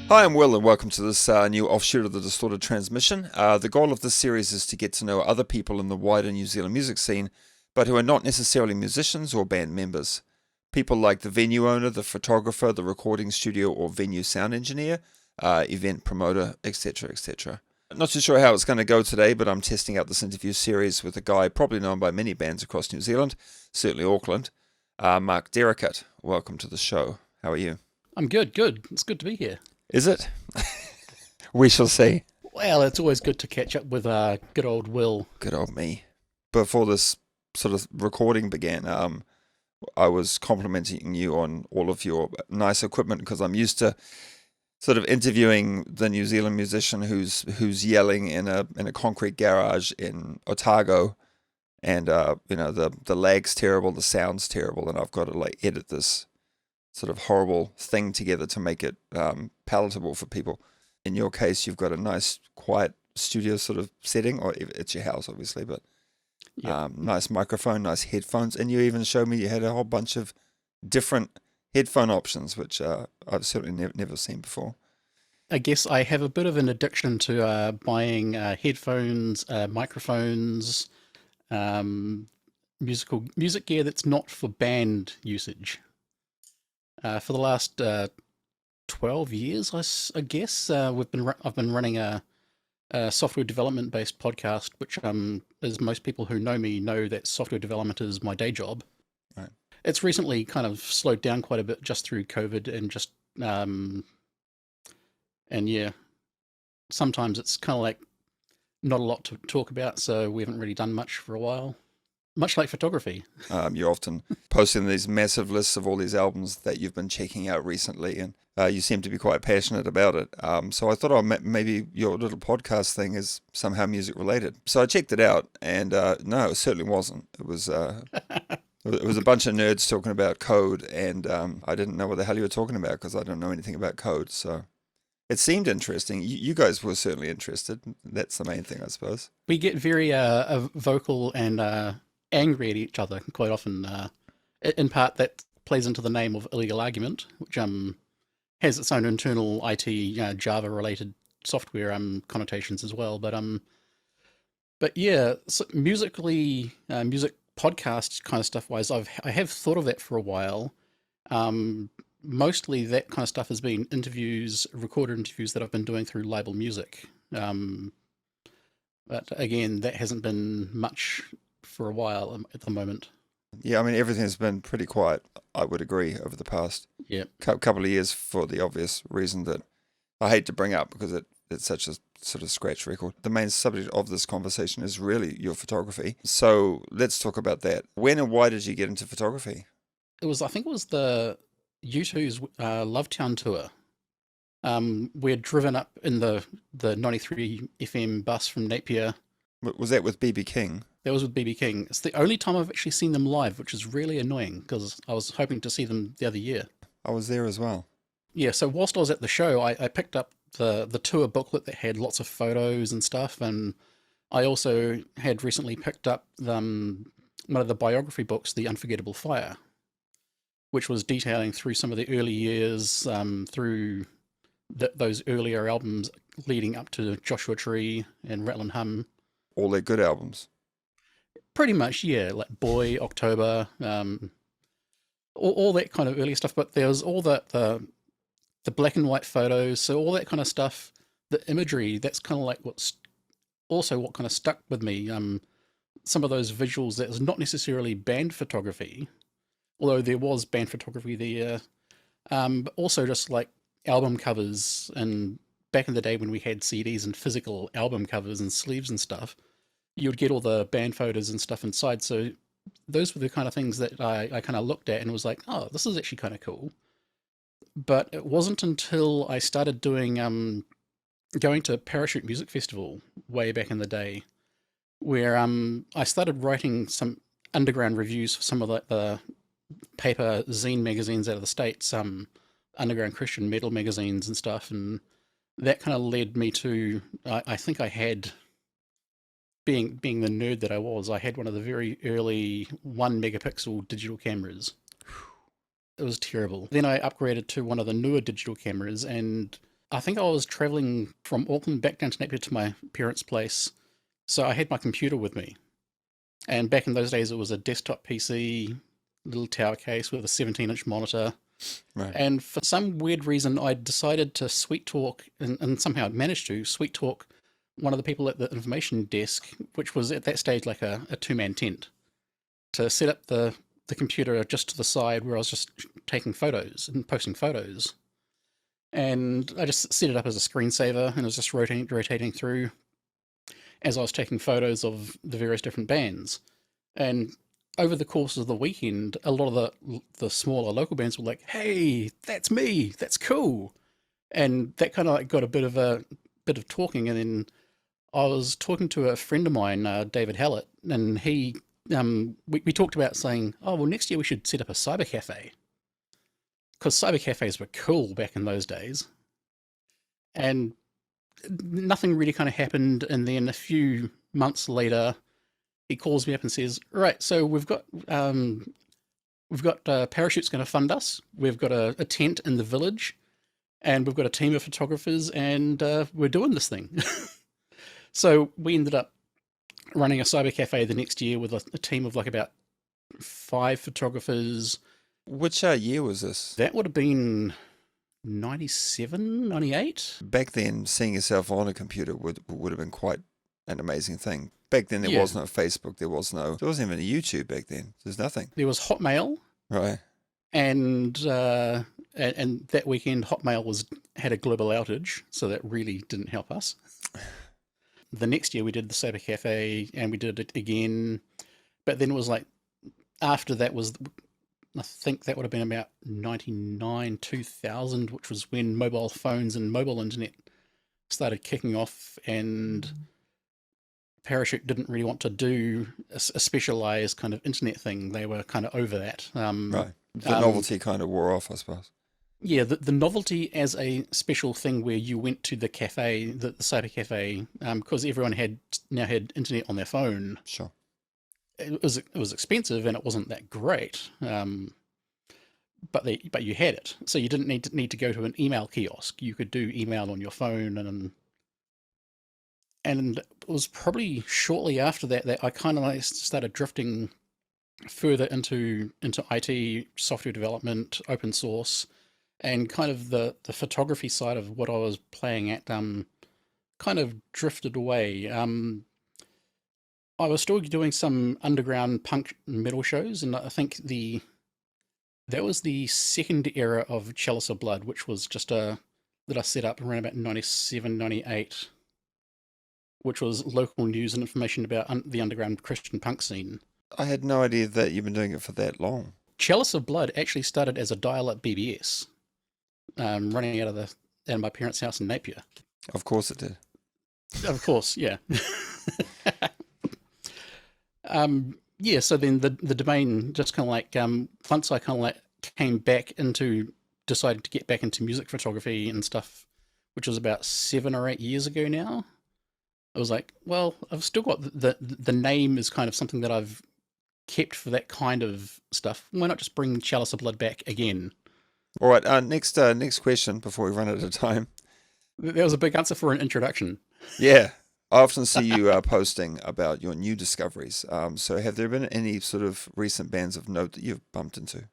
Hi, I'm Will, and welcome to this new offshoot of the Distorted Transmission. The goal of this series is to get to know other people in the wider New Zealand music scene, but who are not necessarily musicians or band members. People like the venue owner, the photographer, the recording studio or venue sound engineer, event promoter, etc., etc. Not too sure how it's going to go today, but I'm testing out this interview series with a guy probably known by many bands across New Zealand, certainly Auckland, Mark Derricutt. Welcome to the show. How are you? I'm good, good. It's good to be here. Is it? We shall see. Well, it's always good to catch up with good old Will. Good old me. Before this sort of recording began, I was complimenting you on all of your nice equipment because I'm used to sort of interviewing the New Zealand musician who's yelling in a concrete garage in Otago, and the lag's terrible, the sound's terrible, and I've got to like edit this sort of horrible thing together to make it palatable for people. In your case, you've got a nice, quiet studio sort of setting, or it's your house, obviously, but Yep. nice microphone, nice headphones, and you even showed me you had a whole bunch of different headphone options, which I've certainly never seen before. I guess I have a bit of an addiction to buying headphones, microphones, um, music gear that's not for band usage. For the last 12 years, I guess I've been running a software development based podcast, which as most people who know me know that software development is my day job. Right. It's recently kind of slowed down quite a bit just through COVID and just um, and yeah, sometimes it's kind of like not a lot to talk about, so we haven't really done much for a while. Much like photography. You're often posting these massive lists of all these albums that you've been checking out recently, and you seem to be quite passionate about it. So I thought, maybe your little podcast thing is somehow music related. So I checked it out, and no, it certainly wasn't. It was a bunch of nerds talking about code, and I didn't know what the hell you were talking about because I don't know anything about code. So it seemed interesting. You guys were certainly interested. That's the main thing, I suppose. We get very vocal and angry at each other quite often. In part, that plays into the name of illegal argument, which has its own internal IT Java related software connotations as well. But yeah, so music podcast kind of stuff wise, I have thought of that for a while. Um, Mostly that kind of stuff has been interviews, recorded interviews that I've been doing through Label Music. Um, but again, that hasn't been much for a while at the moment. Yeah, I mean, everything's been pretty quiet, I would agree, over the past Yeah. couple of years for the obvious reason that I hate to bring up because it's such a sort of scratch record. The main subject of this conversation is really your photography. So let's talk about that. When and why did you get into photography? I think it was the U2's Lovetown tour. We had driven up in the 93 FM bus from Napier. Was that with BB King? That was with BB King. It's the only time I've actually seen them live, which is really annoying because I was hoping to see them the other year. I was there as well. Yeah, so whilst I was at the show, I picked up the tour booklet that had lots of photos and stuff, and I also had recently picked up one of the biography books, The Unforgettable Fire, which was detailing through some of the early years, through those earlier albums leading up to Joshua Tree and Rattle and Hum. All their good albums. Pretty much, yeah, like Boy, October, all that kind of early stuff. But there was all the black and white photos, so all that kind of stuff, the imagery. That's kind of like what kind of stuck with me. Some of those visuals that was not necessarily band photography, although there was band photography there, but also just like album covers. And back in the day when we had CDs and physical album covers and sleeves and stuff, you would get all the band photos and stuff inside. So those were the kind of things that I kind of looked at and was like, oh, this is actually kind of cool. But it wasn't until I started going to Parachute Music Festival way back in the day where I started writing some underground reviews for some of the paper zine magazines out of the States, underground Christian metal magazines and stuff. And that kind of led me to, I think I had, being the nerd that I was, I had one of the very early 1 megapixel digital cameras. It was terrible. Then I upgraded to one of the newer digital cameras, and I think I was traveling from Auckland back down to Napier to my parents' place. So I had my computer with me. And back in those days, it was a desktop PC, little tower case with a 17-inch monitor. Right. And for some weird reason, I decided to sweet talk, and somehow I managed to sweet talk one of the people at the information desk, which was at that stage like a two-man tent, to set up the computer just to the side where I was just taking photos and posting photos. And I just set it up as a screensaver, and it was just rotating through as I was taking photos of the various different bands. And over the course of the weekend, a lot of the smaller local bands were like, "Hey, that's me. That's cool." And that kind of like got a bit of talking. And then I was talking to a friend of mine, David Hallett, and we talked about saying, "Oh, well, next year we should set up a cyber cafe." Because cyber cafes were cool back in those days. And nothing really kind of happened. And then a few months later, he calls me up and says, "Right, so we've got Parachute's going to fund us. We've got a tent in the village, and we've got a team of photographers, and we're doing this thing." So we ended up running a cyber cafe the next year with a team of like about 5 photographers. Which year was this? That would have been 97, 98. Back then, seeing yourself on a computer would have been quite an amazing thing. Back then, there was no Facebook. There wasn't even a YouTube back then. There's nothing. There was Hotmail. Right. And that weekend, Hotmail had a global outage, so that really didn't help us. The next year, we did the Cyber Cafe, and we did it again. But then it was like, after that was, I think that would have been about 99, 2000, which was when mobile phones and mobile internet started kicking off, and Parachute didn't really want to do a specialized kind of internet thing. They were kind of over that. Right. The novelty kind of wore off, I suppose. Yeah, the novelty as a special thing where you went to the cafe, the cyber cafe, because everyone now had internet on their phone. Sure. It was expensive and it wasn't that great, but you had it, so you didn't need to go to an email kiosk. You could do email on your phone, and it was probably shortly after that I kind of like started drifting further into IT, software development, open source, and kind of the photography side of what I was playing at kind of drifted away. I was still doing some underground punk metal shows, and I think that was the second era of Chalice of Blood, which was just that I set up around about 97, 98, which was local news and information about the underground Christian punk scene. I had no idea that you've been doing it for that long. Chalice of Blood actually started as a dial-up BBS, running out of my parents' house in Napier. Of course it did. Of course, yeah. Yeah, so then the domain just kind of like, once I kind of like came back decided to get back into music photography and stuff, which was about 7 or 8 years ago now. I was like, well, I've still got the name is kind of something that I've kept for that kind of stuff. Why not just bring Chalice of Blood back again? All right, next question before we run out of time. That was a big answer for an introduction. Yeah. I often see you posting about your new discoveries. So have there been any sort of recent bands of note that you've bumped into?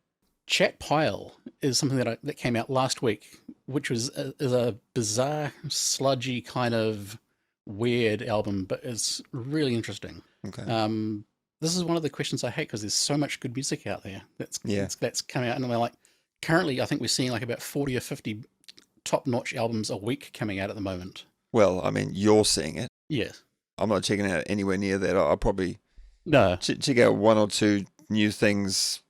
Chat Pile is something that came out last week, which is a bizarre, sludgy kind of weird album, but it's really interesting. Okay. This is one of the questions I hate because there's so much good music out there that's coming out, and I'm like, currently I think we're seeing like about 40 or 50 top-notch albums a week coming out at the moment. Well, I mean, you're seeing it. Yes. I'm not checking out anywhere near that. I'll probably check out 1 or 2 new things,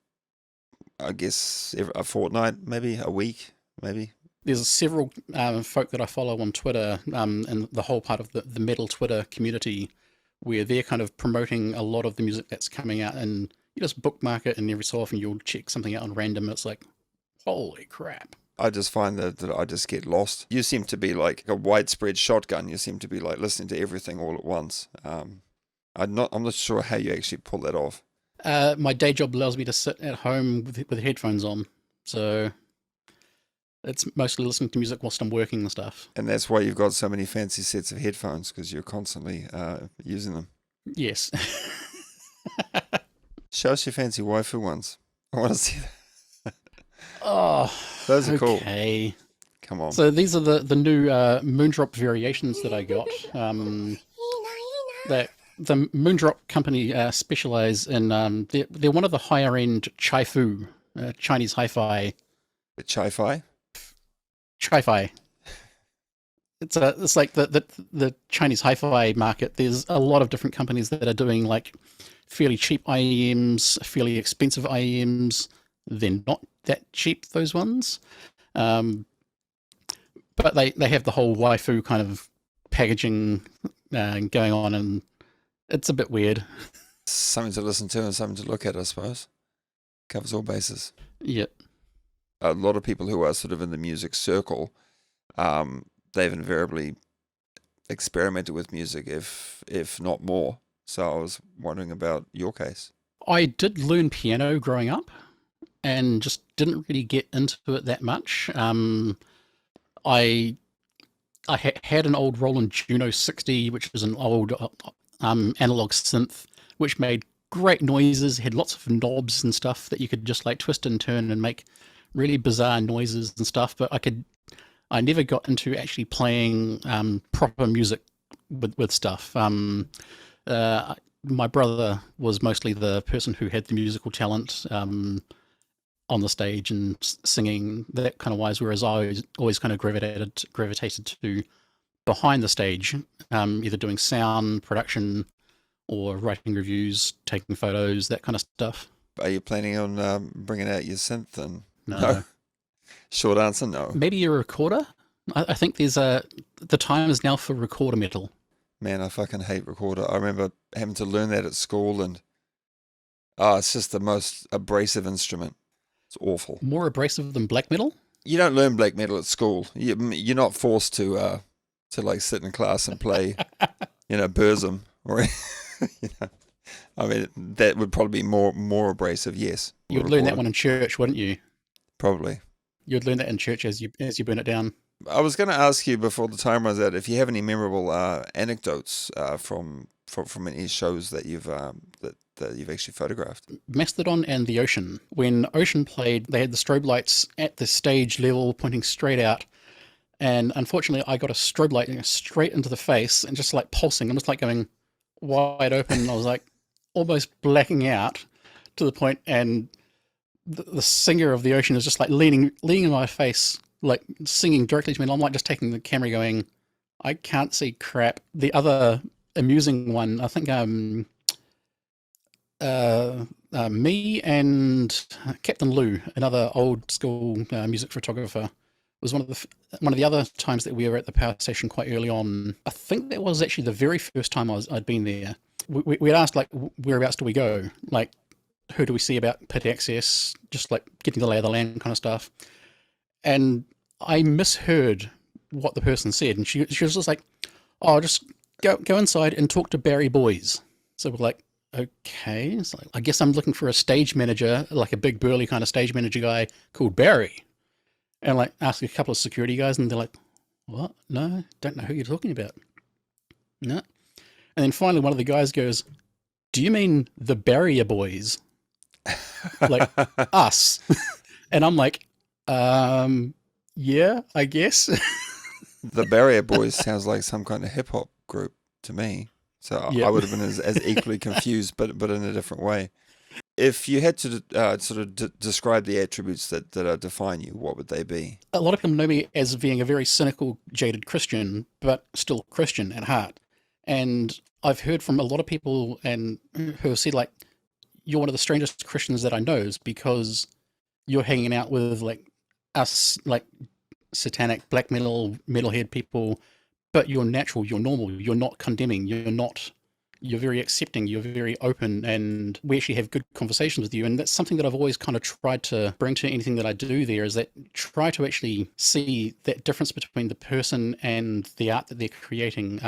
I guess, a fortnight, maybe, a week, maybe. There's several folk that I follow on Twitter, and the whole part of the metal Twitter community, where they're kind of promoting a lot of the music that's coming out, and you just bookmark it, and every so often you'll check something out on random. It's like, holy crap. I just find that I just get lost. You seem to be like a widespread shotgun. You seem to be like listening to everything all at once. I'm not sure how you actually pull that off. My day job allows me to sit at home with headphones on, so It's mostly listening to music whilst I'm working and stuff. And that's why you've got so many fancy sets of headphones, because you're constantly using them. Yes. Show us your fancy waifu ones. I want to see that. Oh, Those are cool. okay. Come on. So these are the new Moondrop variations that I got. The Moondrop company specialize in, they're one of the higher end Chai-Fu, Chinese hi-fi. Chi-fi? Chi-fi. It's like the Chinese hi-fi market. There's a lot of different companies that are doing like fairly cheap IEMs, fairly expensive IEMs. They're not that cheap, those ones. But they have the whole waifu kind of packaging going on, and it's a bit weird. Something to listen to and something to look at, I suppose. Covers all bases. Yep. A lot of people who are sort of in the music circle, they've invariably experimented with music, if not more. So I was wondering about your case. I did learn piano growing up and just didn't really get into it that much. I had an old Roland Juno 60, which was an old analog synth, which made great noises, had lots of knobs and stuff that you could just like twist and turn and make really bizarre noises and stuff. But I never got into actually playing proper music with stuff. My brother was mostly the person who had the musical talent on the stage and singing, that kind of wise, whereas I always kind of gravitated to behind the stage, either doing sound production or writing reviews, taking photos, that kind of stuff. Are you planning on bringing out your synth? And No. Short answer, no. Maybe a recorder? I think the time is now for recorder metal. Man, I fucking hate recorder. I remember having to learn that at school, and it's just the most abrasive instrument. It's awful. More abrasive than black metal? You don't learn black metal at school. You're not forced to like sit in class and play, Burzum or, I mean, that would probably be more abrasive. Yes, You'd learn that one in church, wouldn't you? Probably. You'd learn that in church as you burn it down. I was going to ask you before the time runs out if you have any memorable anecdotes from any shows that you've that you've actually photographed. Mastodon and the Ocean. When Ocean played, they had the strobe lights at the stage level pointing straight out. And unfortunately, I got a strobe light straight into the face and just like pulsing. I'm just like going wide open. I was like almost blacking out to the point, and the singer of the Ocean is just like leaning in my face, like singing directly to me. And I'm like just taking the camera going, I can't see crap. The other amusing one, I think me and Captain Lou, another old school music photographer, was one of the other times that we were at the power station quite early on. I think that was actually the very first time I'd been there. We'd asked like, whereabouts do we go? Like, who do we see about pit access? Just like getting the lay of the land kind of stuff. And I misheard what the person said, and she was just like, "Oh, just go inside and talk to Barry Boys." So we're like, okay, so I guess I'm looking for a stage manager, like a big burly kind of stage manager guy called Barry. And like ask a couple of security guys, and they're like, "What? No, don't know who you're talking about." No. And then finally one of the guys goes, "Do you mean the Barrier Boys?" Like us. And I'm like, yeah, I guess. The Barrier Boys sounds like some kind of hip hop group to me. So Yep. I would have been as equally confused, but in a different way. If you had to sort of describe the attributes that define you, what would they be? A lot of people know me as being a very cynical, jaded Christian, but still Christian at heart. And I've heard from a lot of people and who have said, like, you're one of the strangest Christians that I know, is because you're hanging out with like us, like satanic black metal metalhead people, but you're natural, you're normal, you're not condemning, you're very accepting, you're very open, and we actually have good conversations with you. And that's something that I've always kind of tried to bring to anything that I do there, is that try to actually see that difference between the person and the art that they're creating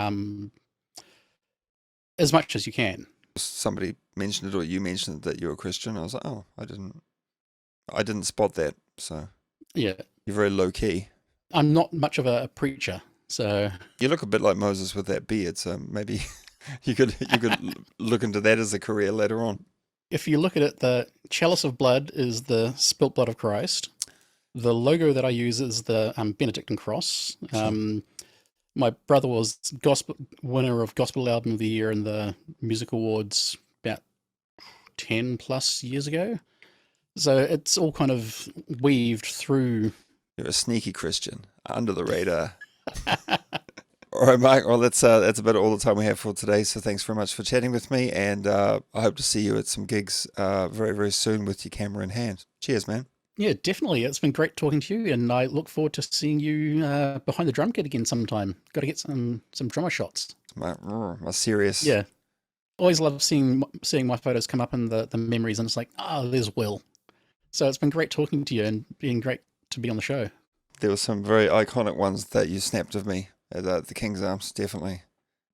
as much as you can. Somebody mentioned it, or you mentioned that you're a Christian. I was like, oh, I didn't spot that. So Yeah. You're very low key. I'm not much of a preacher, so You look a bit like Moses with that beard, so maybe you could look into that as a career later on. if you look at it, the chalice of blood is the spilt blood of Christ. The logo that I use is the Benedictine cross. My brother was gospel winner of Gospel Album of the Year in the Music Awards about 10 plus years ago. So it's all kind of weaved through. You're a sneaky Christian, under the radar. All right, Mark. Well, that's about all the time we have for today. So thanks very much for chatting with me, and I hope to see you at some gigs very, very soon with your camera in hand. Cheers, man. Yeah, definitely. It's been great talking to you, and I look forward to seeing you behind the drum kit again sometime. Got to get some drummer shots. My serious. Yeah, always love seeing my photos come up in the memories, and it's like, oh, there's Will. So it's been great talking to you, and being great to be on the show. There were some very iconic ones that you snapped of me at the King's Arms, definitely.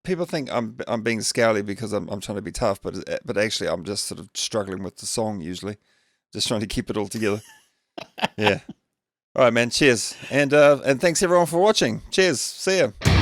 People think I'm being scowly because I'm trying to be tough, but actually I'm just sort of struggling with the song usually, just trying to keep it all together. Yeah. All right, man. Cheers, and thanks everyone for watching. Cheers. See ya.